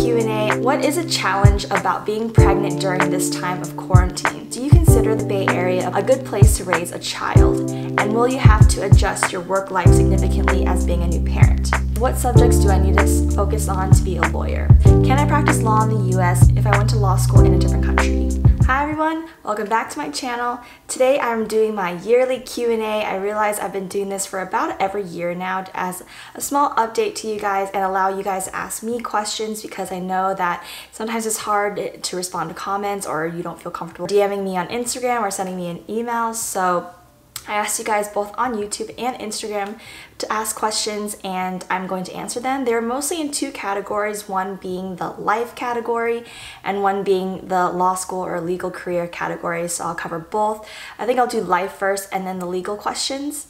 Q&A. What is a challenge about being pregnant during this time of quarantine? Do you consider the Bay Area a good place to raise a child? And will you have to adjust your work life significantly as being a new parent? What subjects do I need to focus on to be a lawyer? Can I practice law in the US if I went to law school in a different country? Hi everyone, welcome back to my channel. Today I'm doing my yearly Q&A. I realize I've been doing this for about every year now as a small update to you guys and allow you guys to ask me questions, because I know that sometimes it's hard to respond to comments or you don't feel comfortable DMing me on Instagram or sending me an email. So I asked you guys both on YouTube and Instagram to ask questions, and I'm going to answer them. They're mostly in two categories, one being the life category and one being the law school or legal career category. So I'll cover both. I think I'll do life first and then the legal questions.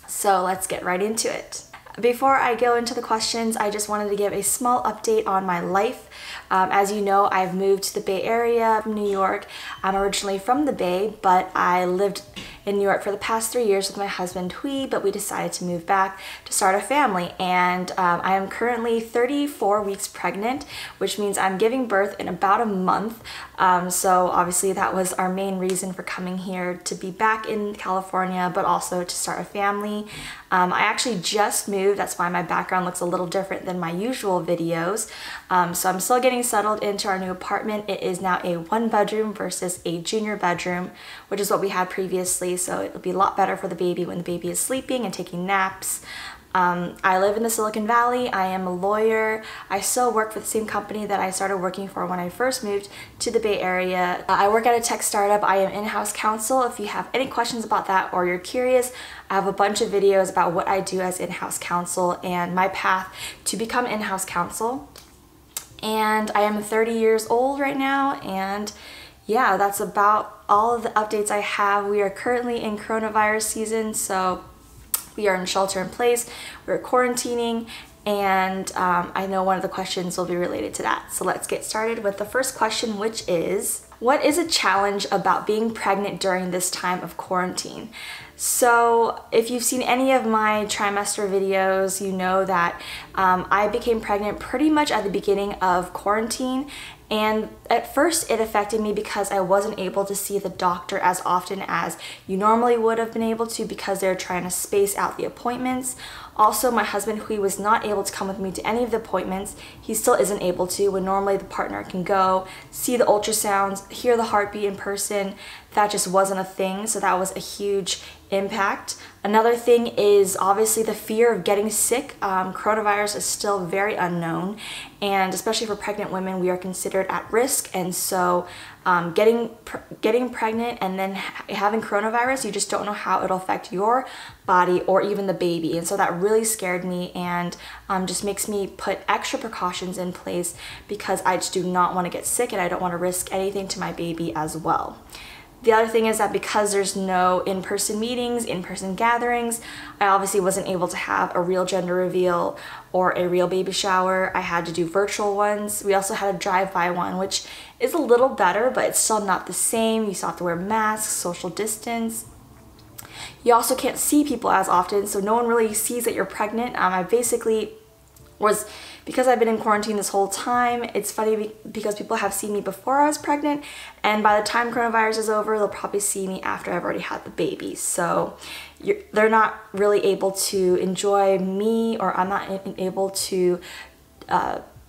So let's get right into it. Before I go into the questions, I just wanted to give a small update on my life. As you know, I've moved to the Bay Area from New York. I'm originally from the Bay, but I lived in New York for the past 3 years with my husband Hui, but we decided to move back to start a family. And I am currently 34 weeks pregnant, which means I'm giving birth in about a month. So obviously that was our main reason for coming here, to be back in California, but also to start a family. I actually just moved, that's why my background looks a little different than my usual videos. So I'm still getting settled into our new apartment. It is now a 1-bedroom versus a junior bedroom, which is what we had previously. So it'll be a lot better for the baby when the baby is sleeping and taking naps. I live in the Silicon Valley. I am a lawyer. I still work for the same company that I started working for when I first moved to the Bay Area. I work at a tech startup. I am in-house counsel. If you have any questions about that or you're curious, I have a bunch of videos about what I do as in-house counsel and my path to become in-house counsel. And I am 30 years old right now, and yeah, that's about all of the updates I have. We are currently in coronavirus season, so we are in shelter in place, we're quarantining, and I know one of the questions will be related to that. So let's get started with the first question, which is, what is a challenge about being pregnant during this time of quarantine? So if you've seen any of my trimester videos, you know that I became pregnant pretty much at the beginning of quarantine. And at first it affected me because I wasn't able to see the doctor as often as you normally would have been able to, because they're trying to space out the appointments. Also, my husband Hui was not able to come with me to any of the appointments. He still isn't able to, when normally the partner can go, see the ultrasounds, hear the heartbeat in person. That just wasn't a thing, so that was a huge impact. Another thing is obviously the fear of getting sick. Coronavirus is still very unknown, and especially for pregnant women, we are considered at risk. And so getting pregnant and then having coronavirus, you just don't know how it'll affect your body or even the baby. And so that really scared me, and just makes me put extra precautions in place, because I just do not want to get sick and I don't want to risk anything to my baby as well. The other thing is that because there's no in-person meetings, in-person gatherings, I obviously wasn't able to have a real gender reveal or a real baby shower. I had to do virtual ones. We also had a drive-by one, which is a little better, but it's still not the same. You still have to wear masks, social distance. You also can't see people as often, so no one really sees that you're pregnant. I basically was, because I've been in quarantine this whole time, it's funny because people have seen me before I was pregnant, and by the time coronavirus is over, they'll probably see me after I've already had the baby. So they're not really able to enjoy me, or I'm not able to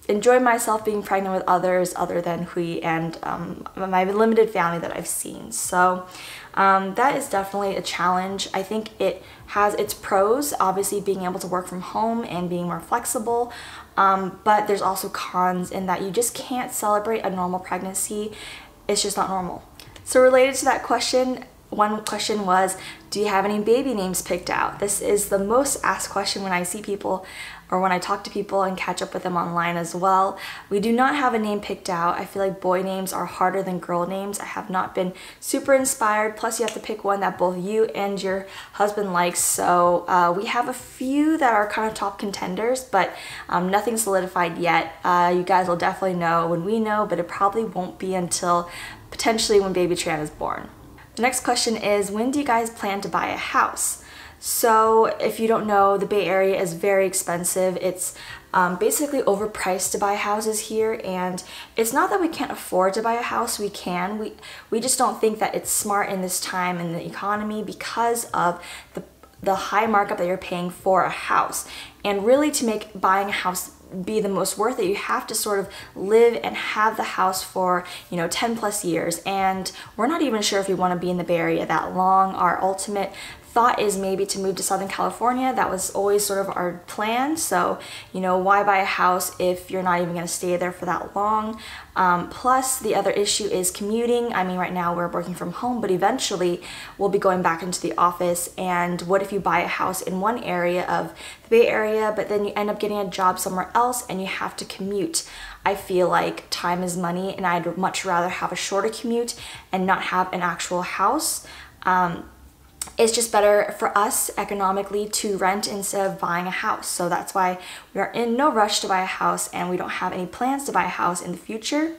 enjoy myself being pregnant with others other than Hui and my limited family that I've seen. So that is definitely a challenge. I think it has its pros, obviously being able to work from home and being more flexible, but there's also cons in that you just can't celebrate a normal pregnancy. It's just not normal. So related to that question, one question was, do you have any baby names picked out? This is the most asked question when I see people, or when I talk to people and catch up with them online as well. We do not have a name picked out. I feel like boy names are harder than girl names. I have not been super inspired. Plus you have to pick one that both you and your husband likes. So we have a few that are kind of top contenders, but nothing solidified yet. You guys will definitely know when we know, but it probably won't be until potentially when baby Tran is born. The next question is, when do you guys plan to buy a house? So if you don't know, the Bay Area is very expensive. It's basically overpriced to buy houses here, and it's not that we can't afford to buy a house. We can. We just don't think that it's smart in this time in the economy because of the high markup that you're paying for a house. And really, to make buying a house be the most worth it, you have to sort of live and have the house for, 10 plus years. And we're not even sure if we want to be in the Bay Area that long. Our ultimate thought is maybe to move to Southern California. That was always sort of our plan. So, why buy a house if you're not even going to stay there for that long? Plus, the other issue is commuting. I mean, right now we're working from home, but eventually we'll be going back into the office. And what if you buy a house in one area of the Bay Area, but then you end up getting a job somewhere else and you have to commute? I feel like time is money, and I'd much rather have a shorter commute and not have an actual house. It's just better for us economically to rent instead of buying a house. So that's why we are in no rush to buy a house, and we don't have any plans to buy a house in the future.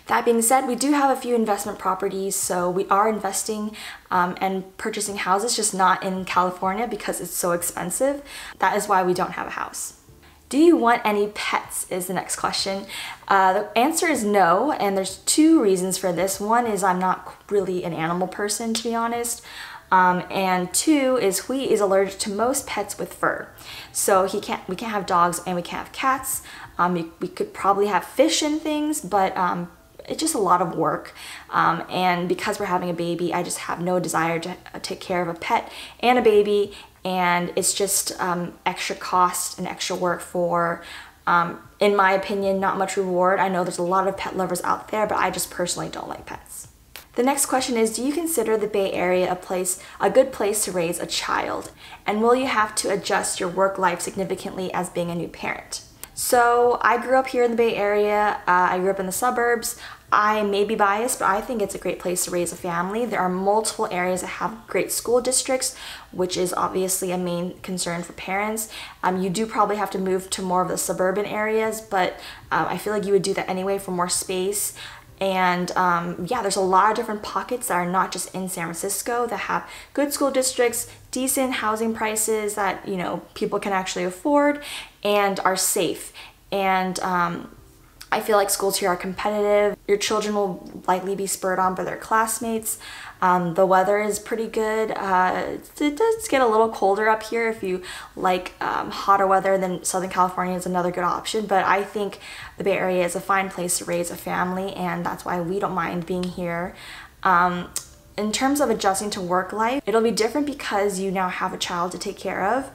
That being said, we do have a few investment properties, so we are investing and purchasing houses, just not in California because it's so expensive. That is why we don't have a house. Do you want any pets is the next question. The answer is no, and there's two reasons for this. One is I'm not really an animal person, to be honest. And two is Hui is allergic to most pets with fur. So we can't have dogs and we can't have cats. We could probably have fish and things, but it's just a lot of work. And because we're having a baby, I just have no desire to take care of a pet and a baby. And it's just extra cost and extra work for, in my opinion, not much reward. I know there's a lot of pet lovers out there, but I just personally don't like pets. The next question is, do you consider the Bay Area a good place to raise a child? And will you have to adjust your work life significantly as being a new parent? So I grew up here in the Bay Area. I grew up in the suburbs. I may be biased, but I think it's a great place to raise a family. There are multiple areas that have great school districts, which is obviously a main concern for parents. You do probably have to move to more of the suburban areas, but I feel like you would do that anyway for more space. And yeah, there's a lot of different pockets that are not just in San Francisco that have good school districts, decent housing prices that people can actually afford, and are safe. And I feel like schools here are competitive. Your children will likely be spurred on by their classmates. The weather is pretty good. It does get a little colder up here. If you like hotter weather, then Southern California is another good option. But I think the Bay Area is a fine place to raise a family, and that's why we don't mind being here. In terms of adjusting to work life, it'll be different because you now have a child to take care of.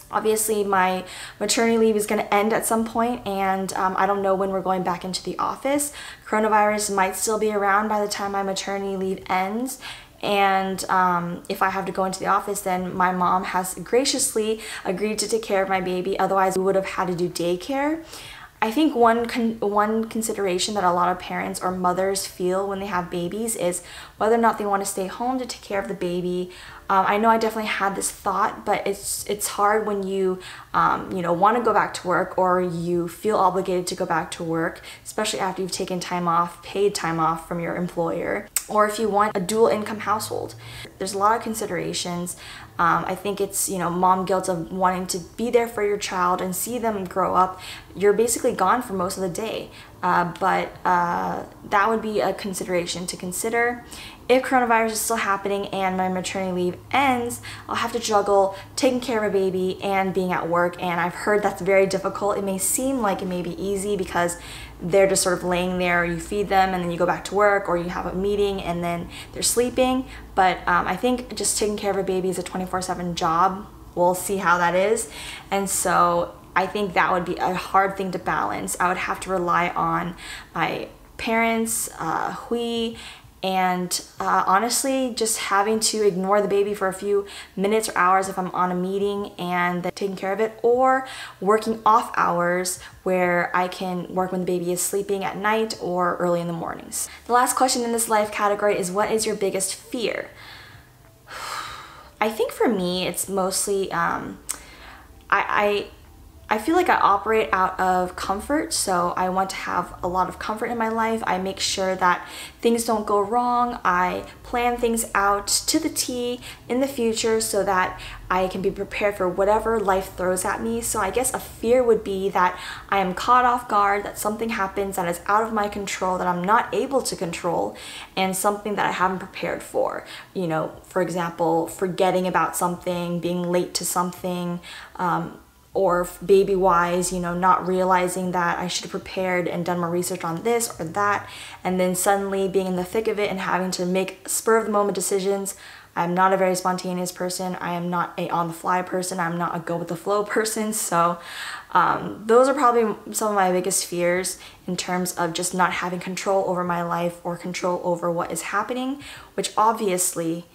Obviously, my maternity leave is going to end at some point, and I don't know when we're going back into the office. Coronavirus might still be around by the time my maternity leave ends, and if I have to go into the office, then my mom has graciously agreed to take care of my baby. Otherwise, we would have had to do daycare. I think one consideration that a lot of parents or mothers feel when they have babies is whether or not they want to stay home to take care of the baby. I know I definitely had this thought, but it's hard when you want to go back to work, or you feel obligated to go back to work, especially after you've taken time off, paid time off from your employer, or if you want a dual income household. There's a lot of considerations. I think it's mom guilt of wanting to be there for your child and see them grow up. You're basically gone for most of the day, but that would be a consideration to consider. If coronavirus is still happening and my maternity leave ends, I'll have to juggle taking care of a baby and being at work, and I've heard that's very difficult. It may seem like it may be easy because they're just sort of laying there, you feed them and then you go back to work, or you have a meeting and then they're sleeping. But I think just taking care of a baby is a 24/7 job. We'll see how that is. And so I think that would be a hard thing to balance. I would have to rely on my parents, Hui, and honestly just having to ignore the baby for a few minutes or hours if I'm on a meeting and then taking care of it, or working off hours where I can work when the baby is sleeping at night or early in the mornings. The last question in this life category is, what is your biggest fear? I think for me it's mostly I feel like I operate out of comfort, so I want to have a lot of comfort in my life. I make sure that things don't go wrong. I plan things out to the T in the future so that I can be prepared for whatever life throws at me. So I guess a fear would be that I am caught off guard, that something happens that is out of my control, that I'm not able to control, and something that I haven't prepared for. You know, for example, forgetting about something, being late to something, or baby-wise, you know, not realizing that I should have prepared and done more research on this or that, and then suddenly being in the thick of it and having to make spur-of-the-moment decisions. I'm not a very spontaneous person. I am not a on-the-fly person. I'm not a go-with-the-flow person. So those are probably some of my biggest fears in terms of just not having control over my life or control over what is happening, which obviously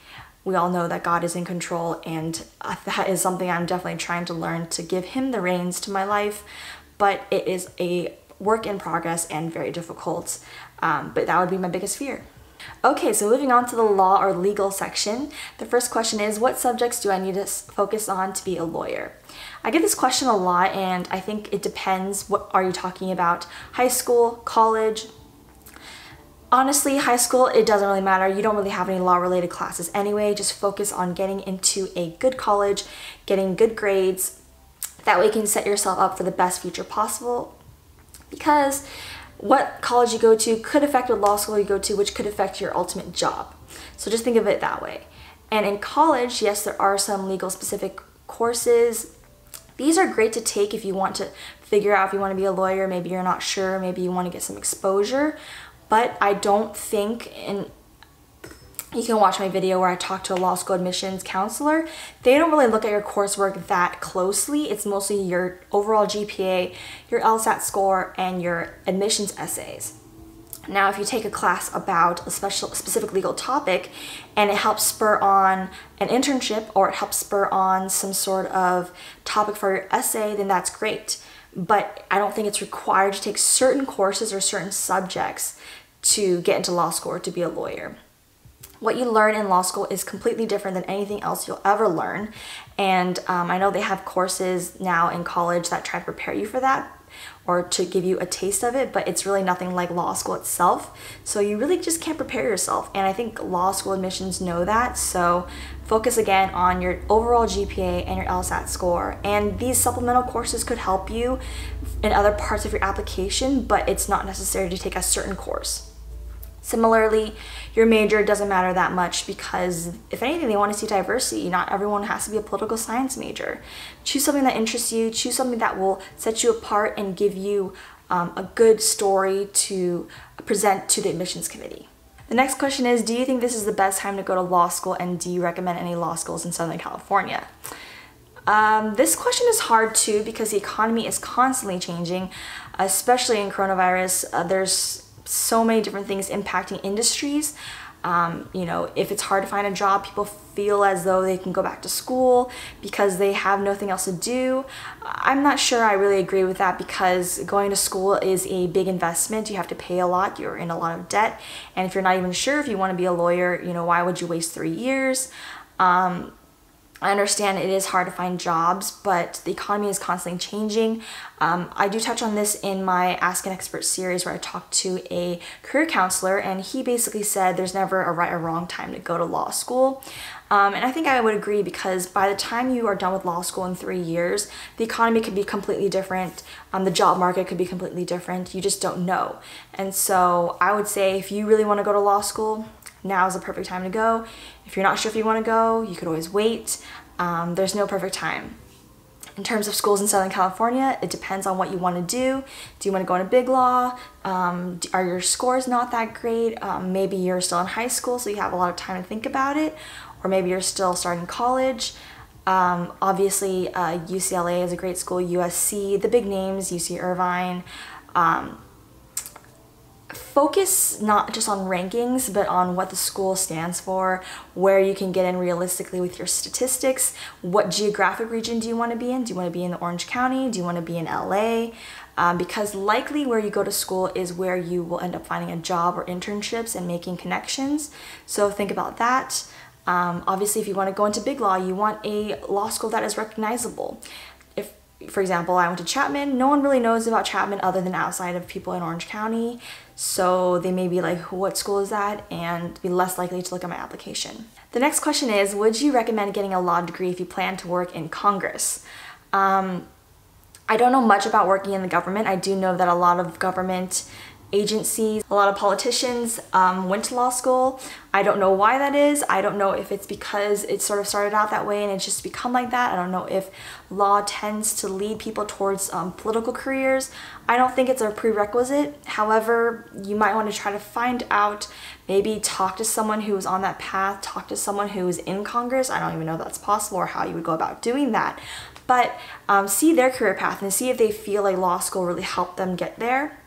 we all know that God is in control, and that is something I'm definitely trying to learn, to give Him the reins to my life, but it is a work in progress and very difficult, but that would be my biggest fear. Okay, so moving on to the law or legal section, the first question is, what subjects do I need to focus on to be a lawyer? I get this question a lot, and I think it depends. What are you talking about? High school, college? Honestly, high school, it doesn't really matter. You don't really have any law-related classes anyway. Just focus on getting into a good college, getting good grades. That way you can set yourself up for the best future possible, because what college you go to could affect what law school you go to, which could affect your ultimate job. So just think of it that way. And in college, yes, there are some legal specific courses. These are great to take if you want to figure out if you want to be a lawyer. Maybe you're not sure, maybe you want to get some exposure. But I don't think, and you can watch my video where I talk to a law school admissions counselor, they don't really look at your coursework that closely. It's mostly your overall GPA, your LSAT score, and your admissions essays. Now, if you take a class about a specific legal topic and it helps spur on an internship, or it helps spur on some sort of topic for your essay, then that's great. But I don't think it's required to take certain courses or certain subjects to get into law school or to be a lawyer. What you learn in law school is completely different than anything else you'll ever learn. And I know they have courses now in college that try to prepare you for that, or to give you a taste of it, but it's really nothing like law school itself. So you really just can't prepare yourself. And I think law school admissions know that. So focus again on your overall GPA and your LSAT score. And these supplemental courses could help you in other parts of your application, but it's not necessary to take a certain course. Similarly, your major doesn't matter that much, because if anything, they want to see diversity. Not everyone has to be a political science major. Choose something that interests you, choose something that will set you apart and give you a good story to present to the admissions committee. The next question is, do you think this is the best time to go to law school, and do you recommend any law schools in Southern California? This question is hard too, because the economy is constantly changing, especially in coronavirus. There's so many different things impacting industries. You know, if it's hard to find a job, people feel as though they can go back to school because they have nothing else to do. I'm not sure I really agree with that, because going to school is a big investment. You have to pay a lot, you're in a lot of debt, and if you're not even sure if you want to be a lawyer, you know, why would you waste 3 years? I understand it is hard to find jobs, but the economy is constantly changing. I do touch on this in my Ask an Expert series, where I talked to a career counselor, and he basically said there's never a right or wrong time to go to law school. And I think I would agree, because by the time you are done with law school in 3 years, the economy could be completely different. The job market could be completely different. You just don't know. And so I would say, if you really want to go to law school, now is the perfect time to go. If you're not sure if you want to go, you could always wait. There's no perfect time. In terms of schools in Southern California, it depends on what you want to do. Do you want to go into big law? Are your scores not that great? Maybe you're still in high school, so you have a lot of time to think about it. Or maybe you're still starting college. Obviously, UCLA is a great school, USC, the big names, UC Irvine. Focus not just on rankings, but on what the school stands for, where you can get in realistically with your statistics. What geographic region do you want to be in? Do you want to be in the Orange County? Do you want to be in LA? Because likely where you go to school is where you will end up finding a job or internships and making connections. So think about that. Obviously, if you want to go into big law, you want a law school that is recognizable. For example, I went to Chapman. No one really knows about Chapman other than outside of people in Orange County. So they may be like, what school is that? And be less likely to look at my application. The next question is, would you recommend getting a law degree if you plan to work in Congress? I don't know much about working in the government. I do know that a lot of government agencies, a lot of politicians went to law school. I don't know why that is. I don't know if it's because it sort of started out that way and it's just become like that. I don't know if law tends to lead people towards political careers. I don't think it's a prerequisite. However, you might want to try to find out, maybe talk to someone who is on that path, talk to someone who is in Congress. I don't even know if that's possible or how you would go about doing that. But see their career path and see if they feel like law school really helped them get there.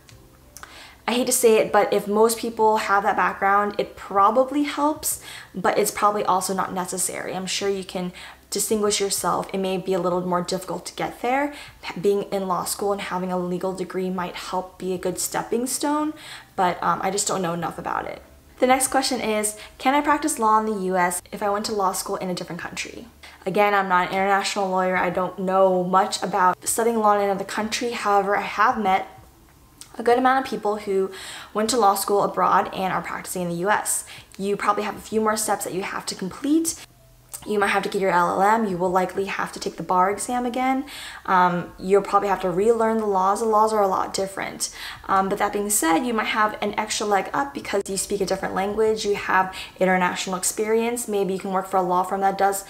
I hate to say it, but if most people have that background, it probably helps, but it's probably also not necessary. I'm sure you can distinguish yourself. It may be a little more difficult to get there. Being in law school and having a legal degree might help be a good stepping stone, but I just don't know enough about it. The next question is, can I practice law in the US if I went to law school in a different country? Again, I'm not an international lawyer. I don't know much about studying law in another country. However, I have met a good amount of people who went to law school abroad and are practicing in the US. You probably have a few more steps that you have to complete. You might have to get your LLM. You will likely have to take the bar exam again. You'll probably have to relearn the laws. The laws are a lot different. But that being said, you might have an extra leg up because you speak a different language. You have international experience. Maybe you can work for a law firm that does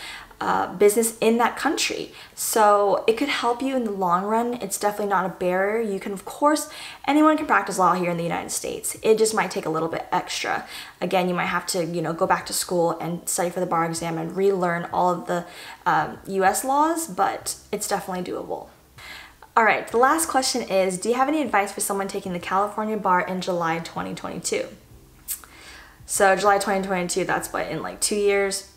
business in that country. So it could help you in the long run. It's definitely not a barrier. You can, of course, anyone can practice law here in the United States. It just might take a little bit extra. Again, you might have to, go back to school and study for the bar exam and relearn all of the US laws, but it's definitely doable. All right, the last question is, do you have any advice for someone taking the California bar in July 2022? So July 2022, that's what, in like 2 years?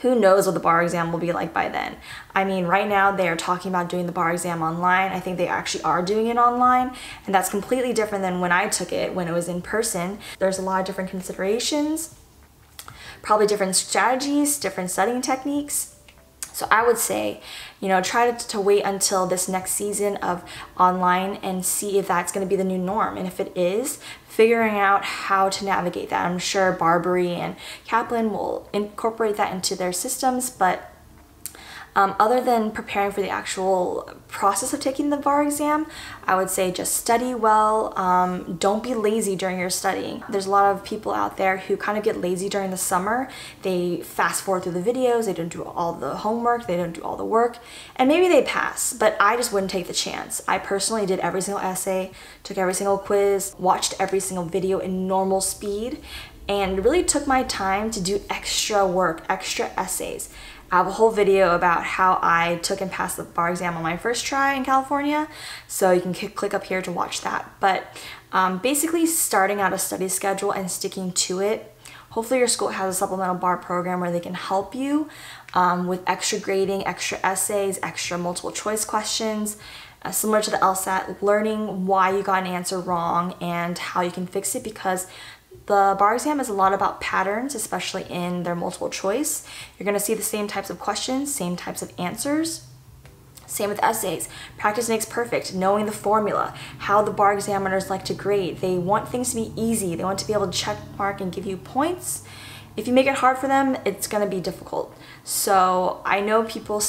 Who knows what the bar exam will be like by then. I mean, right now they are talking about doing the bar exam online. I think they actually are doing it online, and that's completely different than when I took it, when it was in person. There's a lot of different considerations, probably different strategies, different studying techniques. So I would say, try to wait until this next season of online and see if that's going to be the new norm. And if it is, figuring out how to navigate that. I'm sure Barbary and Kaplan will incorporate that into their systems, but other than preparing for the actual process of taking the bar exam, I would say just study well. Don't be lazy during your studying. There's a lot of people out there who kind of get lazy during the summer. They fast forward through the videos, they don't do all the homework, they don't do all the work, and maybe they pass, but I just wouldn't take the chance. I personally did every single essay, took every single quiz, watched every single video in normal speed, and really took my time to do extra work, extra essays. I have a whole video about how I took and passed the bar exam on my first try in California, so you can click up here to watch that. But basically starting out a study schedule and sticking to it. Hopefully your school has a supplemental bar program where they can help you with extra grading, extra essays, extra multiple choice questions, similar to the LSAT, learning why you got an answer wrong and how you can fix it, because the bar exam is a lot about patterns, especially in their multiple choice. You're going to see the same types of questions, same types of answers. Same with essays. Practice makes perfect. Knowing the formula, how the bar examiners like to grade. They want things to be easy. They want to be able to check mark and give you points. If you make it hard for them, it's going to be difficult. So I know people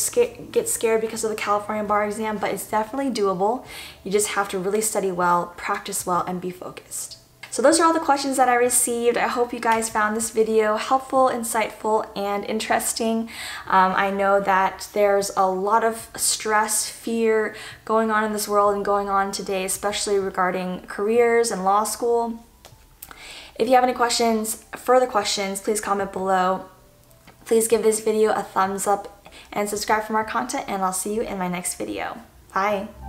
get scared because of the California bar exam, but it's definitely doable. You just have to really study well, practice well, and be focused. So those are all the questions that I received. I hope you guys found this video helpful, insightful, and interesting. I know that there's a lot of stress, fear going on in this world and going on today, especially regarding careers and law school. If you have any questions, further questions, please comment below. Please give this video a thumbs up and subscribe for more content, and I'll see you in my next video. Bye!